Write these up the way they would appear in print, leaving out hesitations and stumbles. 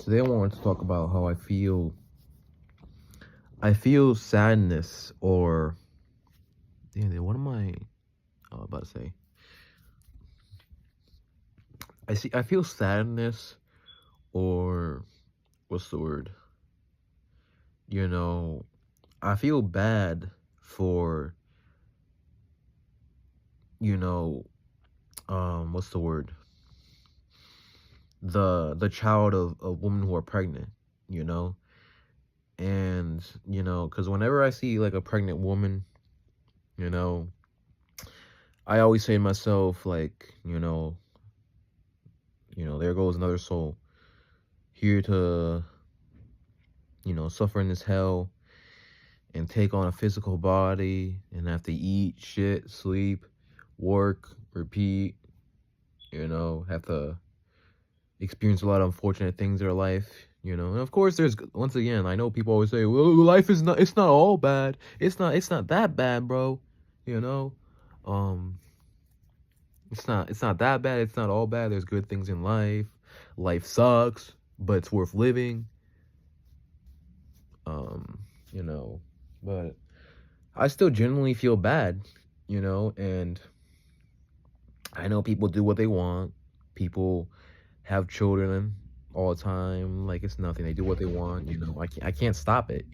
Today I wanted to talk about how I feel sadness or damn, what am I about to say? I feel sadness or what's the word? You know, I feel bad for, you know, what's the word? The child of women who are pregnant, you know? And, cuz whenever I see like a pregnant woman, you know, I always say to myself like, there goes another soul here to, suffer in this hell and take on a physical body and have to eat, shit, sleep, work, repeat, have to experience a lot of unfortunate things in their life, And of course once again, I know people always say, well, life is not, it's not all bad. It's not that bad, bro. You know? Um, it's not that bad. It's not all bad. There's good things in life. Life sucks, but it's worth living. Um, you know, but I still genuinely feel bad, and I know people do what they want. People have children all the time. Like it's nothing. They do what they want, I can't stop it,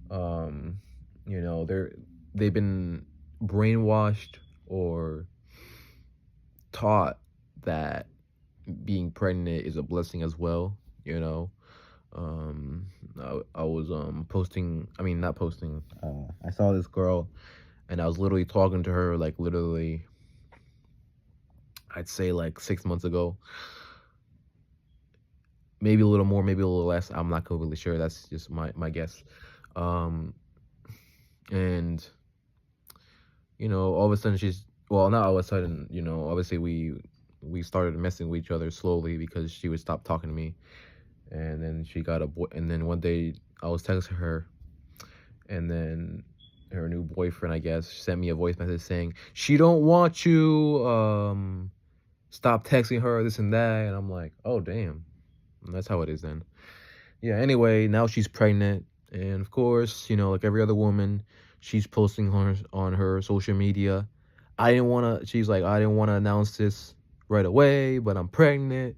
Um, they've been brainwashed or taught that being pregnant is a blessing as well, I was posting, I mean not posting, I saw this girl and I was literally talking to her like literally I'd say like 6 months ago. Maybe a little more, maybe a little less. I'm not completely sure. That's just my guess. Um and all of a sudden not all of a sudden, obviously we started messing with each other slowly because she would stop talking to me. And then she got a boy, and then one day I was texting her, and then her new boyfriend, I guess, sent me a voice message saying she don't want you, stop texting her, this and that. And I'm like, oh damn, that's how it is then. Yeah, anyway, now she's pregnant, and of course, like every other woman, she's posting on her social media. She's like, I didn't want to announce this right away, but I'm pregnant.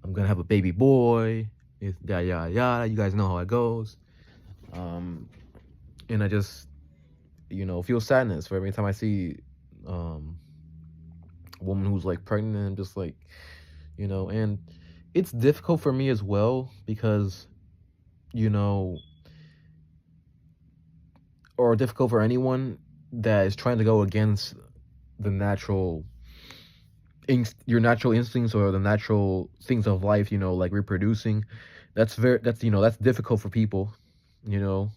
I'm gonna have a baby boy. It's yada yada yada. You guys know how it goes. And I just, feel sadness for every time I see a woman who's like pregnant, and just like, and it's difficult for me as well because, you know, or difficult for anyone that is trying to go against the your natural instincts or the natural things of life, like reproducing. That's difficult for people, you know.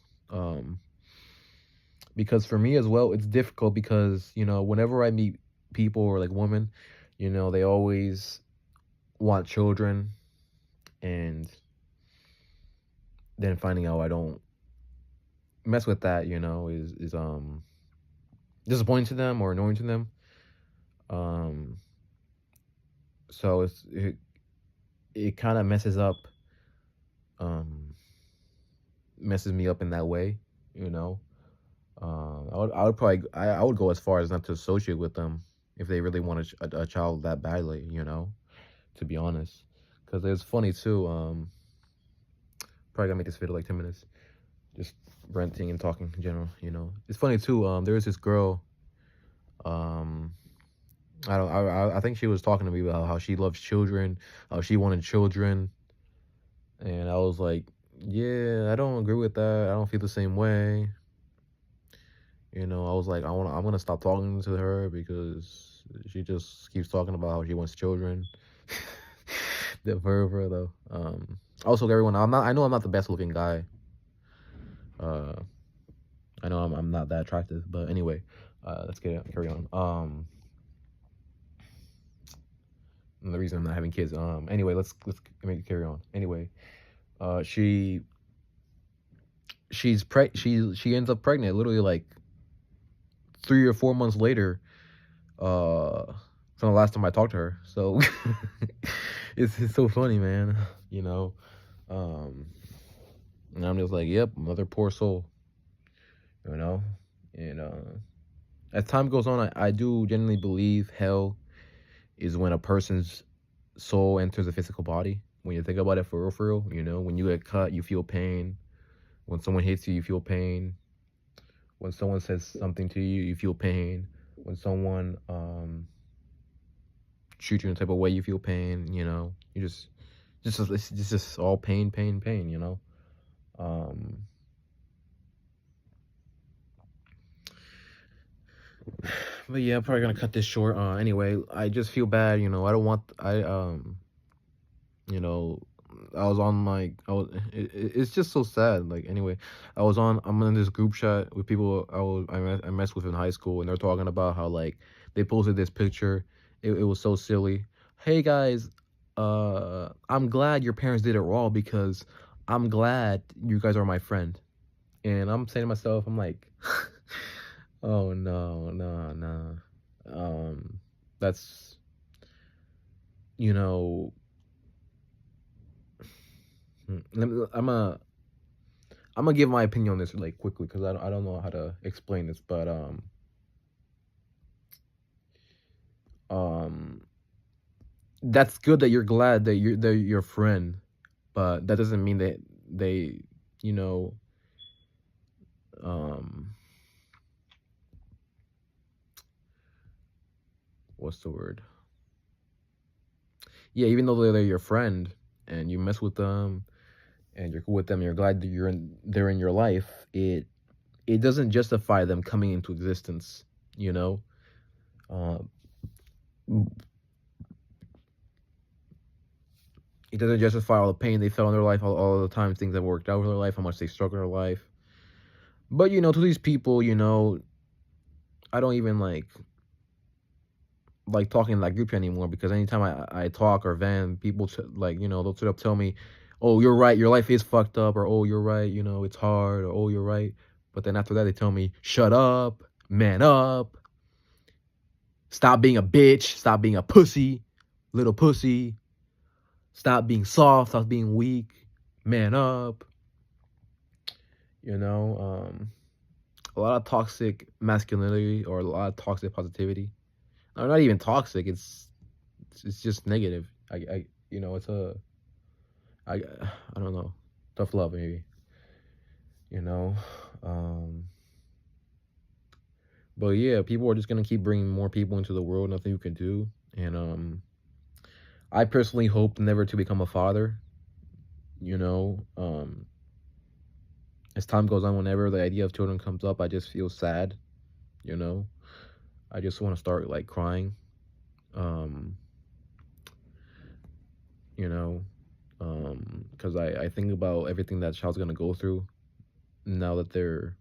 Because for me as well, it's difficult because, whenever I meet people or like women, they always want children, and then finding out I don't mess with that, is disappointing to them or annoying to them. So it kind of messes me up in that way, you know. I would go as far as not to associate with them if they really want a child that badly, to be honest. Because it's funny too. Probably gonna make this video like 10 minutes, just ranting and talking in general. It's funny too. There was this girl. I think she was talking to me about how she loves children, how she wanted children, and I was like, yeah, I don't agree with that. I don't feel the same way. I was like, I'm gonna stop talking to her because she just keeps talking about how she wants children. The fervor though. Also, everyone, I know I'm not the best looking guy. I know I'm not that attractive, but anyway, let's carry on. And the reason I'm not having kids. Anyway, let's make it carry on. Anyway, she ends up pregnant literally like 3 or 4 months later, from the last time I talked to her. So it's so funny, man. Um, and I'm just like, yep, another poor soul, you know. And as time goes on, I do genuinely believe hell is when a person's soul enters a physical body. When you think about it for real, you know, when you get cut, you feel pain. When someone hits you, you feel pain. When someone says something to you, you feel pain. When someone treats you in a type of way, you feel pain. You know, you it's just all pain, pain, pain. You know. Um, but yeah, I'm probably gonna cut this short. Anyway, I just feel bad. You know, I don't want you know, I was on like it's just so sad. Like anyway, I'm in this group chat with people I messed with in high school, and they're talking about how like they posted this picture. It was so silly. Hey guys, I'm glad your parents did it wrong because I'm glad you guys are my friend. And I'm saying to myself, I'm like, oh no, no, no. That's you know, I'm gonna give my opinion on this like quickly because I don't know how to explain this, but um that's good that you're glad that they're your friend, but that doesn't mean that they you know um what's the word? Yeah, even though they're your friend and you mess with them and you're cool with them, and you're glad that they're in your life. It doesn't justify them coming into existence. You know. Um, it doesn't justify all the pain they felt in their life, all the times things that worked out in their life, how much they struggled in their life. But you know, to these people, you know, I don't even like talking in that group chat anymore because anytime I talk or vent, people like you know they'll sort of tell me, "Oh, you're right, your life is fucked up," or "Oh, you're right, you know it's hard," or "Oh, you're right." But then after that, they tell me, "Shut up, man up, stop being a bitch, stop being a pussy, little pussy, stop being soft, stop being weak, man up." You know, a lot of toxic masculinity or a lot of toxic positivity. No, not even toxic. It's just negative. You know, I don't know, tough love maybe. You know, um, but yeah, people are just gonna keep bringing more people into the world. Nothing you can do, and I personally hope never to become a father. You know, as time goes on, whenever the idea of children comes up, I just feel sad. You know, I just want to start like crying. Um, you know, because I think about everything that child's gonna go through now that they're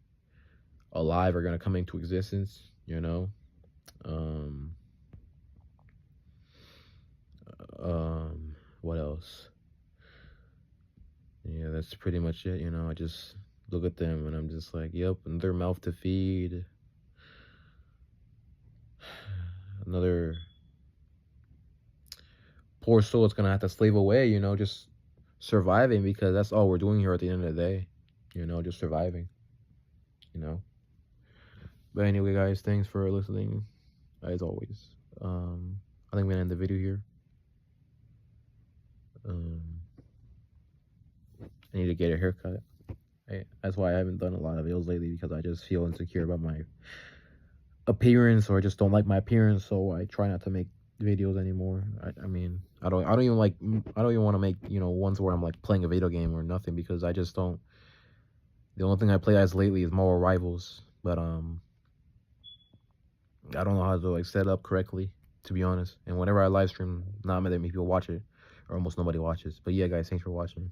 alive or gonna come into existence. You know, um, what else? Yeah, that's pretty much it. You know, I just look at them and I'm just like, yep, another mouth to feed, another poor soul that's gonna have to slave away. You know, just surviving because that's all we're doing here at the end of the day. You know, just surviving. You know. But anyway, guys, thanks for listening. As always, I think I'm gonna end the video here. Um, I need to get a haircut. That's why I haven't done a lot of videos lately because I just feel insecure about my appearance or I just don't like my appearance, so I try not to make videos anymore. I mean, I don't even like, I don't even want to make, you know, ones where I'm like playing a video game or nothing because I just don't. The only thing I play as lately is Marvel Rivals, but I don't know how to like set it up correctly, to be honest. And whenever I live stream, not many people watch it, or almost nobody watches. But yeah, guys, thanks for watching.